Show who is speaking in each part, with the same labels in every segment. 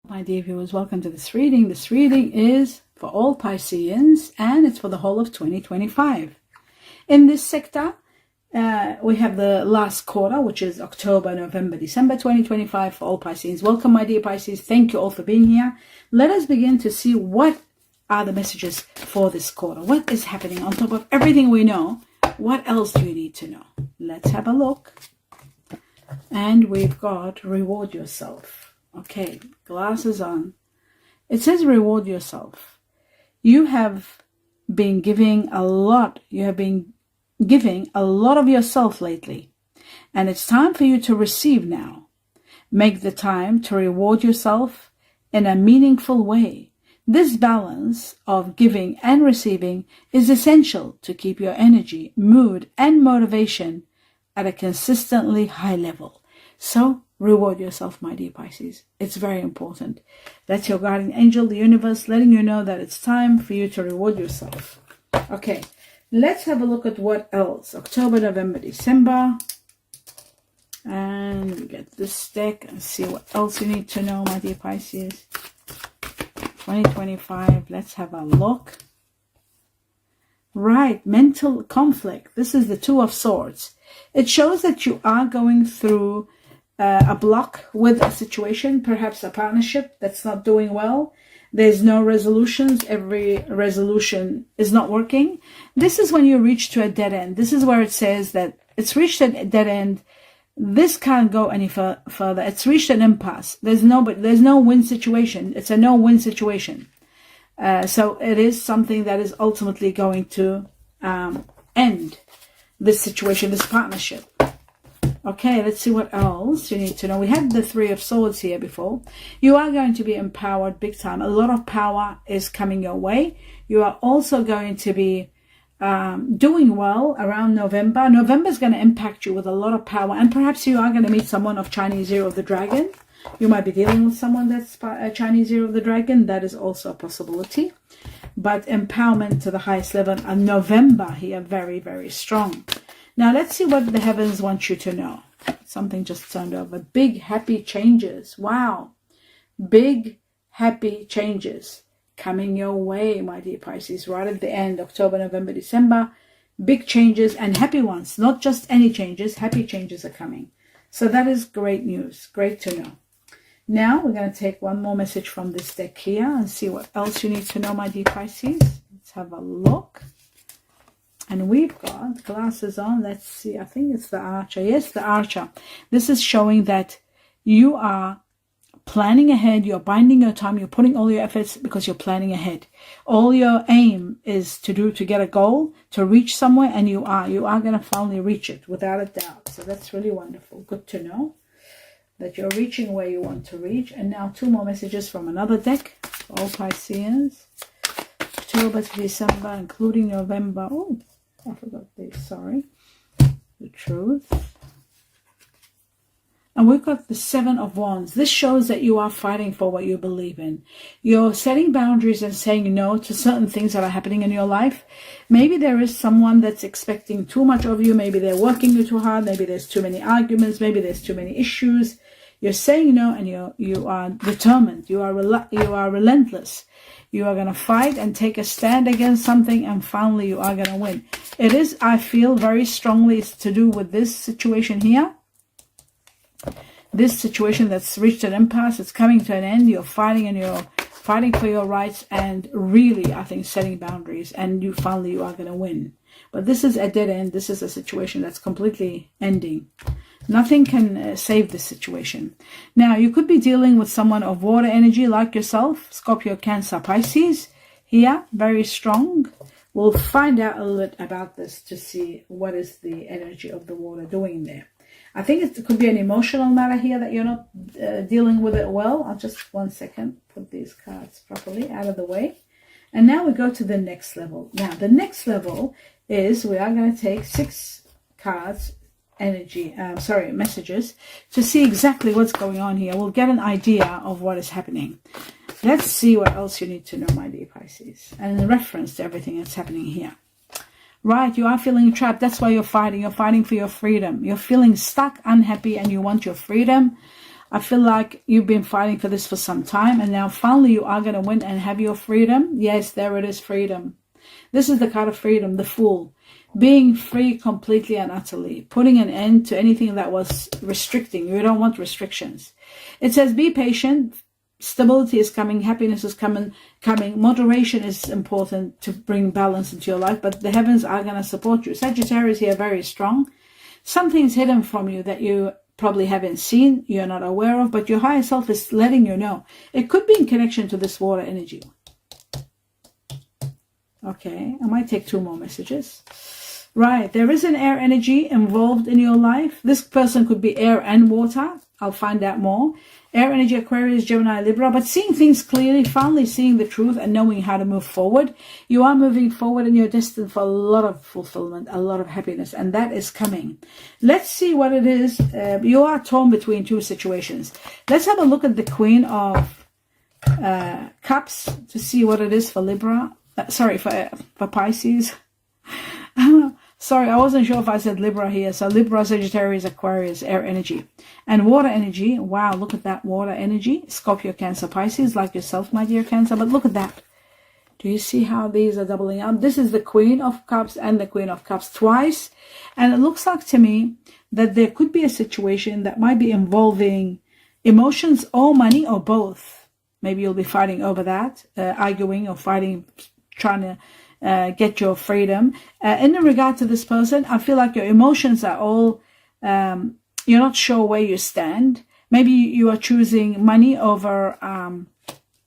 Speaker 1: My dear viewers, welcome to this reading. This reading is for all Pisceans and it's for the whole of 2025. In this sector, we have the last quarter, which is October, November, December 2025 for all Pisceans. Welcome, my dear Pisces. Thank you all for being here. Let us begin to see what are the messages for this quarter. What is happening on top of everything we know? What else do you need to know? Let's have a look. And we've got reward yourself. Okay, glasses on. It says reward yourself. You have been giving a lot. You have been giving a lot of yourself lately. And it's time for you to receive now. Make the time to reward yourself in a meaningful way. This balance of giving and receiving is essential to keep your energy, mood, and motivation at a consistently high level. So, reward yourself, my dear Pisces. It's very important. That's your guardian angel, the universe, letting you know that it's time for you to reward yourself. Okay, let's have a look at what else. October, November, December. And we get this deck and see what else you need to know, my dear Pisces. 2025, let's have a look. Right, mental conflict. This is the Two of Swords. It shows that you are going through a block with a situation, perhaps a partnership that's not doing well. There's no resolutions. Every resolution is not working. This is when you reach to a dead end. This is where it says that it's reached a dead end. This can't go any further. It's reached an impasse. There's no win situation. It's a no-win situation. So it is something that is ultimately going to end this situation, this partnership. Okay, let's see what else you need to know. We had the Three of Swords here before. You are going to be empowered big time. A lot of power is coming your way. You are also going to be doing well around November. November is going to impact you with a lot of power. And perhaps you are going to meet someone of Chinese Year of the Dragon. You might be dealing with someone that's a Chinese Year of the Dragon. That is also a possibility. But empowerment to the highest level. And November here, very, very strong. Now, let's see what the heavens want you to know. Something just turned over. Big, happy changes. Wow. Big, happy changes coming your way, my dear Pisces. Right at the end, October, November, December. Big changes and happy ones. Not just any changes. Happy changes are coming. So that is great news. Great to know. Now, we're going to take one more message from this deck here and see what else you need to know, my dear Pisces. Let's have a look. And we've got glasses on. Let's see. I think it's the Archer. Yes, the Archer. This is showing that you are planning ahead. You're binding your time. You're putting all your efforts because you're planning ahead. All your aim is to get a goal, to reach somewhere, and you are going to finally reach it without a doubt. So that's really wonderful. Good to know that you're reaching where you want to reach. And now two more messages from another deck for all Pisceans. October to December, including November. Oh, I forgot this, sorry. The Truth. And we've got the Seven of Wands. This shows that you are fighting for what you believe in. You're setting boundaries and saying no to certain things that are happening in your life. Maybe there is someone that's expecting too much of you. Maybe they're working you too hard. Maybe there's too many arguments. Maybe there's too many issues. You're saying no and you are determined. You are relentless. You are going to fight and take a stand against something, and finally you are going to win. It is, I feel very strongly, to do with this situation here. This situation that's reached an impasse, it's coming to an end. You're fighting and you're fighting for your rights and really, I think, setting boundaries, and you are going to win. But this is a dead end. This is a situation that's completely ending. Nothing can save this situation. Now, you could be dealing with someone of water energy like yourself, Scorpio, Cancer, Pisces. Here, very strong. We'll find out a little bit about this to see what is the energy of the water doing there. I think it could be an emotional matter here that you're not dealing with it well. I'll just 1 second put these cards properly out of the way. And now we go to the next level. Now, the next level is we are going to take 6 cards, messages, to see exactly what's going on here. We'll get an idea of what is happening. Let's see what else you need to know, my dear Pisces, and in reference to everything that's happening here. Right, you are feeling trapped. That's why you're fighting. You're fighting for your freedom. You're feeling stuck, unhappy, and you want your freedom. I feel like you've been fighting for this for some time, and now finally you are going to win and have your freedom. Yes, there it is, freedom. This is the card of freedom, the Fool. Being free completely and utterly. Putting an end to anything that was restricting. You don't want restrictions. It says be patient. Stability is coming. Happiness is coming. Moderation is important to bring balance into your life. But the heavens are going to support you. Sagittarius here, very strong. Something's hidden from you that you probably haven't seen. You're not aware of. But your higher self is letting you know. It could be in connection to this water energy. Okay, I might take 2 more messages. Right, there is an air energy involved in your life. This person could be air and water. I'll find out more. Air energy, Aquarius, Gemini, Libra. But seeing things clearly, finally seeing the truth and knowing how to move forward. You are moving forward and you're destined for a lot of fulfillment, a lot of happiness. And that is coming. Let's see what it is. You are torn between 2 situations. Let's have a look at the Queen of Cups to see what it is for Libra. For Pisces. Sorry, I wasn't sure if I said Libra here. So Libra, Sagittarius, Aquarius, air energy. And water energy. Wow, look at that water energy. Scorpio, Cancer, Pisces, like yourself, my dear Cancer. But look at that. Do you see how these are doubling up? This is the Queen of Cups and the Queen of Cups twice. And it looks like to me that there could be a situation that might be involving emotions or money or both. Maybe you'll be fighting over that, arguing or fighting, trying to get your freedom. In regard to this person, I feel like your emotions are all, you're not sure where you stand. Maybe you are choosing money over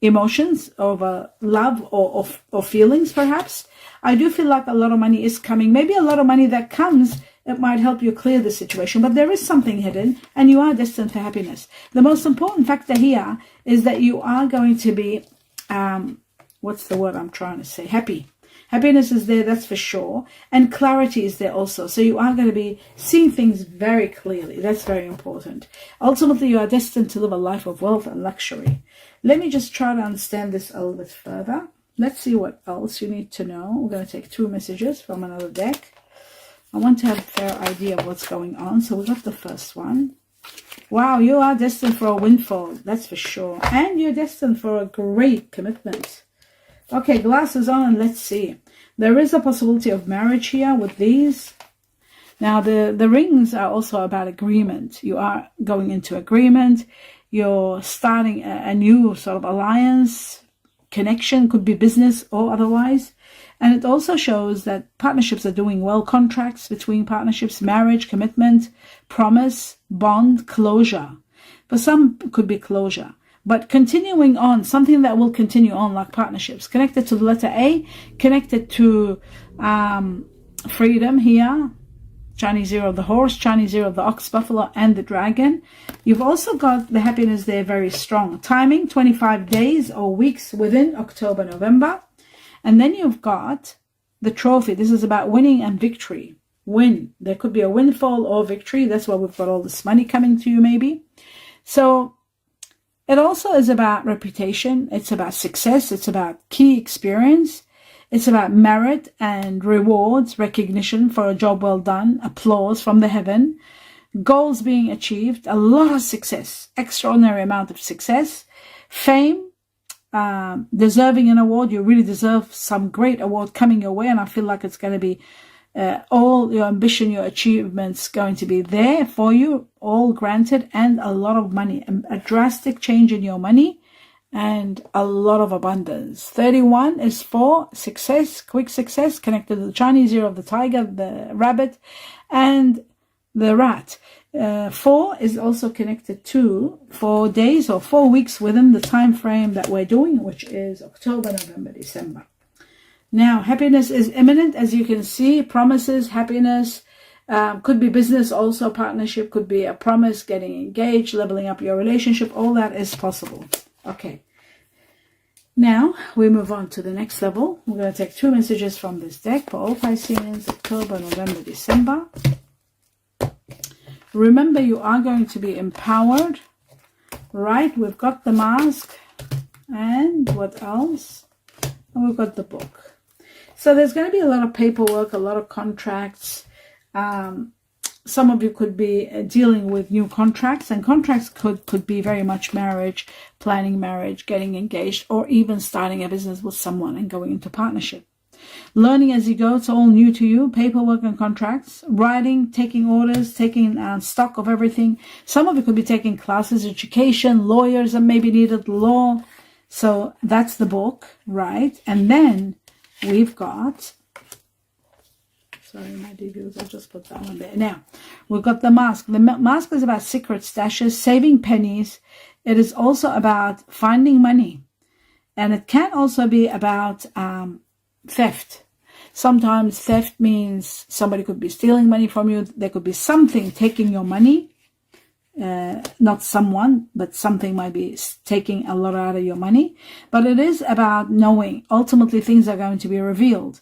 Speaker 1: emotions, over love or feelings, perhaps. I do feel like a lot of money is coming. Maybe a lot of money that comes, it might help you clear the situation. But there is something hidden, and you are destined for happiness. The most important factor here is that you are going to be, what's the word I'm trying to say? Happy. Happiness is there, that's for sure. And clarity is there also. So you are going to be seeing things very clearly. That's very important. Ultimately, you are destined to live a life of wealth and luxury. Let me just try to understand this a little bit further. Let's see what else you need to know. We're going to take 2 messages from another deck. I want to have a fair idea of what's going on. So we got the first one. Wow, you are destined for a windfall. That's for sure. And you're destined for a great commitment. Okay, glasses on and let's see. There is a possibility of marriage here with these. Now, the rings are also about agreement. You are going into agreement. You're starting a new sort of alliance, connection, could be business or otherwise. And it also shows that partnerships are doing well. Contracts between partnerships, marriage, commitment, promise, bond, closure. For some, it could be closure. But continuing on, something that will continue on, like partnerships, connected to the letter A, connected to freedom here, Chinese zero of the horse, Chinese zero of the ox, buffalo, and the dragon. You've also got the happiness there very strong. Timing, 25 days or weeks within October, November. And then you've got the trophy. This is about winning and victory. Win. There could be a windfall or victory. That's why we've got all this money coming to you maybe. So it also is about reputation. It's about success. It's about key experience. It's about merit and rewards, recognition for a job well done, applause from the heaven, goals being achieved, a lot of success, extraordinary amount of success, fame, deserving an award. You really deserve some great award coming your way, and I feel like it's going to be all your ambition, your achievements going to be there for you, all granted, and a lot of money, a drastic change in your money, and a lot of abundance. 31 is for success, quick success, connected to the Chinese zero of the tiger, the rabbit, and the rat. 4 is also connected to 4 days or 4 weeks within the time frame that we're doing, which is October, November, December. Now, happiness is imminent, as you can see. Promises, happiness, could be business also, partnership, could be a promise, getting engaged, leveling up your relationship. All that is possible. Okay. Now, we move on to the next level. We're going to take 2 messages from this deck for all Pisceans, October, November, December. Remember, you are going to be empowered. Right, we've got the mask. And what else? And we've got the book. So there's going to be a lot of paperwork, a lot of contracts, some of you could be dealing with new contracts, and contracts could be very much marriage, planning marriage, getting engaged, or even starting a business with someone and going into partnership. Learning as you go, it's all new to you. Paperwork and contracts, writing, taking orders, taking stock of everything. Some of you could be taking classes, education, lawyers that maybe needed law. So that's the book, right? And then we've got, sorry, my debuts, I'll just put that one there. Now, we've got the mask. The mask is about secret stashes, saving pennies. It is also about finding money. And it can also be about theft. Sometimes theft means somebody could be stealing money from you. There could be something taking your money. Not someone, but something might be taking a lot out of your money. But it is about knowing. Ultimately, things are going to be revealed.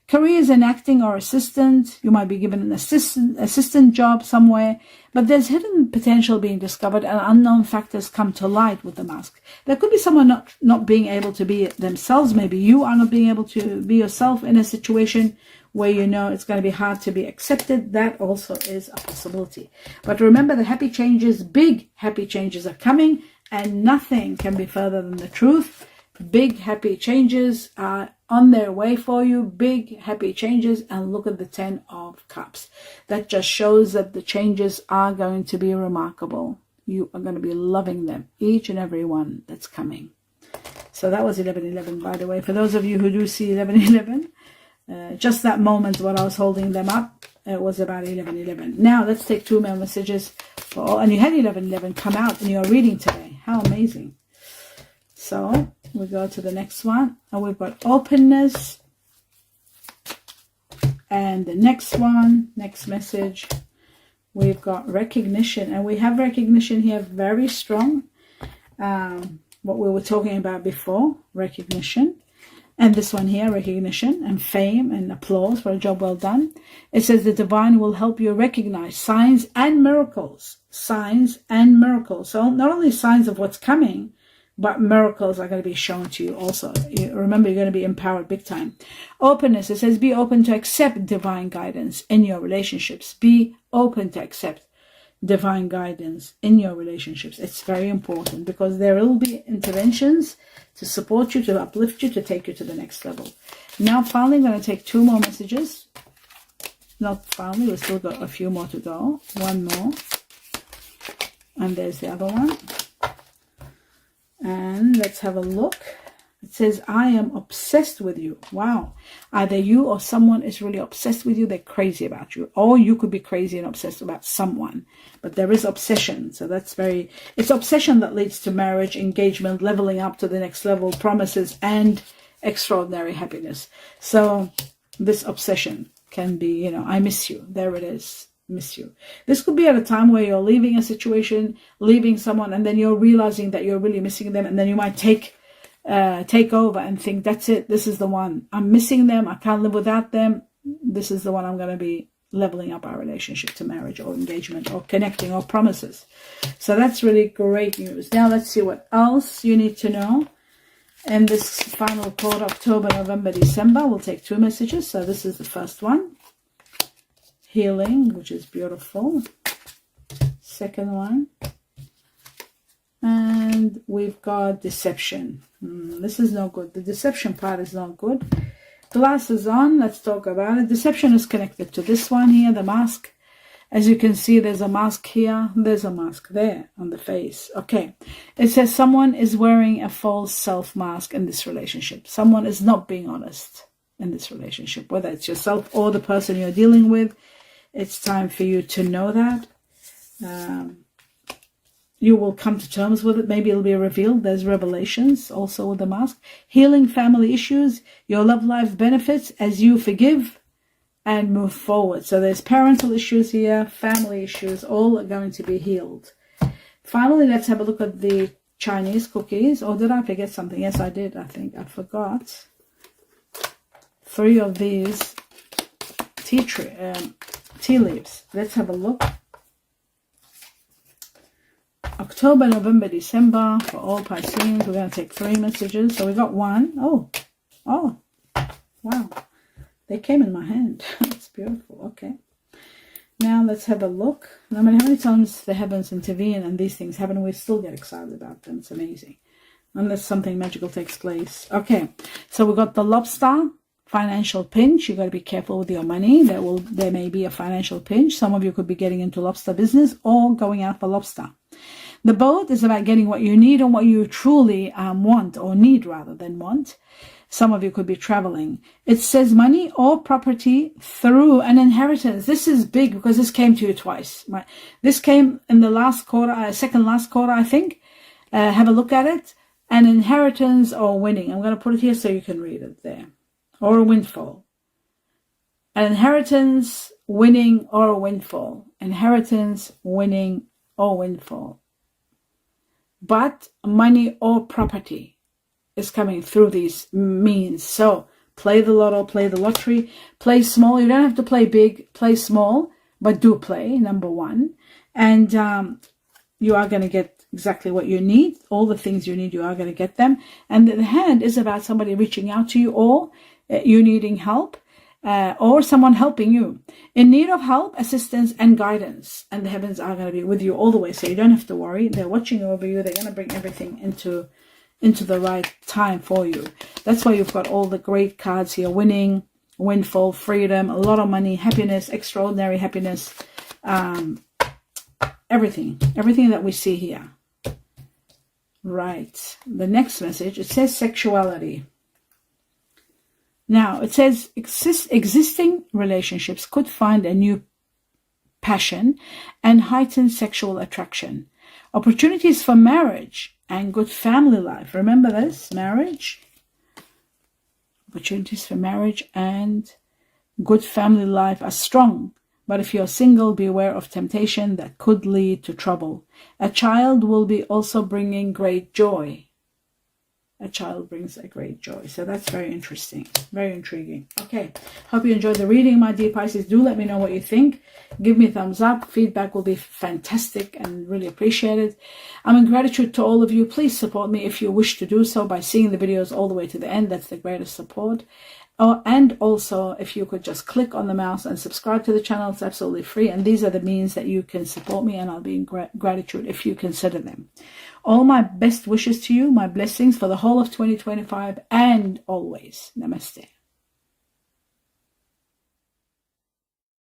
Speaker 1: Careers in acting or assistant. You might be given an assistant job somewhere. But there's hidden potential being discovered, and unknown factors come to light with the mask. There could be someone not being able to be themselves. Maybe you are not being able to be yourself in a situation where you know it's going to be hard to be accepted. That also is a possibility. But remember, the happy changes, big happy changes are coming, and nothing can be further than the truth. Big happy changes are on their way for you. Big happy changes. And look at the 10 of Cups. That just shows that the changes are going to be remarkable. You are going to be loving them, each and every one that's coming. So that was 11:11, by the way. For those of you who do see 11:11, just that moment when I was holding them up, it was about 11:11. Now let's take 2 more messages for all. And you had 11:11 come out in your reading today. How amazing. So we go to the next one, and we've got openness. And the next one, next message, we've got recognition. And we have recognition here very strong. What we were talking about before, recognition. And this one here, recognition and fame and applause for a job well done. It says the divine will help you recognize signs and miracles. Signs and miracles. So not only signs of what's coming, but miracles are going to be shown to you also. Remember, you're going to be empowered big time. Openness, it says be open to accept divine guidance in your relationships. Be open to accept divine guidance in your relationships. It's very important because there will be interventions to support you, to uplift you, to take you to the next level. Now, finally, I'm going to take 2 more messages. Not finally, we've still got a few more to go. 1 more. And there's the other one. And let's have a look. It says, I am obsessed with you. Wow. Either you or someone is really obsessed with you. They're crazy about you. Or you could be crazy and obsessed about someone. But there is obsession. So that's it's obsession that leads to marriage, engagement, leveling up to the next level, promises, and extraordinary happiness. So this obsession can be, I miss you. There it is. Miss you. This could be at a time where you're leaving a situation, leaving someone, and then you're realizing that you're really missing them, and then you might take over and think, that's it, this is the one. I'm missing them, I can't live without them. This is the one I'm going to be leveling up our relationship to marriage or engagement or connecting or promises. So that's really great news. Now let's see what else you need to know. In this final quarter, October, November, December, we'll take 2 messages. So this is the first one. Healing, which is beautiful. Second one. And we've got deception. This is no good. The deception part is not good. Glasses on. Let's talk about it. Deception is connected to this one here, the mask. As you can see, there's a mask here. There's a mask there on the face. Okay. It says someone is wearing a false self mask in this relationship. Someone is not being honest in this relationship, whether it's yourself or the person you're dealing with. It's time for you to know that. You will come to terms with it. Maybe it'll be revealed. There's revelations also with the mask. Healing family issues. Your love life benefits as you forgive and move forward. So there's parental issues here, family issues, all are going to be healed. Finally, let's have a look at the Chinese cookies. Or did I forget something? Yes, I did. I think I forgot 3 of these tea leaves. Let's have a look. October, November, December for all Pisces. We're going to take 3 messages. So we got 1. Oh, wow. They came in my hand. It's beautiful. Okay. Now let's have a look. No matter how many times the heavens intervene and these things happen, we still get excited about them. It's amazing. Unless something magical takes place. Okay, so we got the lobster, financial pinch. You got to be careful with your money. There may be a financial pinch. Some of you could be getting into lobster business or going out for lobster. The boat is about getting what you need and what you truly want, or need rather than want. Some of you could be traveling. It says money or property through an inheritance. This is big because this came to you twice. Right? This came in the last quarter, second last quarter, I think. Have a look at it. An inheritance or winning. I'm going to put it here so you can read it there. Or a windfall. An inheritance, winning, or a windfall. Inheritance, winning, or windfall. But money or property is coming through these means. So play the lotto, play the lottery, play small. You don't have to play big, play small, but do play, number one. And you are going to get exactly what you need. All the things you need, you are going to get them. And the hand is about somebody reaching out to you, or you needing help, or someone helping you. In need of help, assistance, and guidance. And the heavens are going to be with you all the way. So you don't have to worry. They're watching over you. They're going to bring everything into the right time for you. That's why you've got all the great cards here. Winning, windfall, freedom, a lot of money, happiness, extraordinary happiness. Everything that we see here. Right. The next message, it says sexuality. Now, it says existing relationships could find a new passion and heighten sexual attraction. Opportunities for marriage and good family life. Remember this, marriage. Opportunities for marriage and good family life are strong. But if you're single, beware of temptation that could lead to trouble. A child will be also bringing great joy. A child brings a great joy. So that's very interesting. Very intriguing. Okay. Hope you enjoyed the reading, my dear Pisces. Do let me know what you think. Give me a thumbs up. Feedback will be fantastic and really appreciated. I'm in gratitude to all of you. Please support me if you wish to do so by seeing the videos all the way to the end. That's the greatest support. Oh, and also, if you could just click on the mouse and subscribe to the channel, it's absolutely free. And these are the means that you can support me, and I'll be in gratitude if you consider them. All my best wishes to you, my blessings for the whole of 2025 and always. Namaste.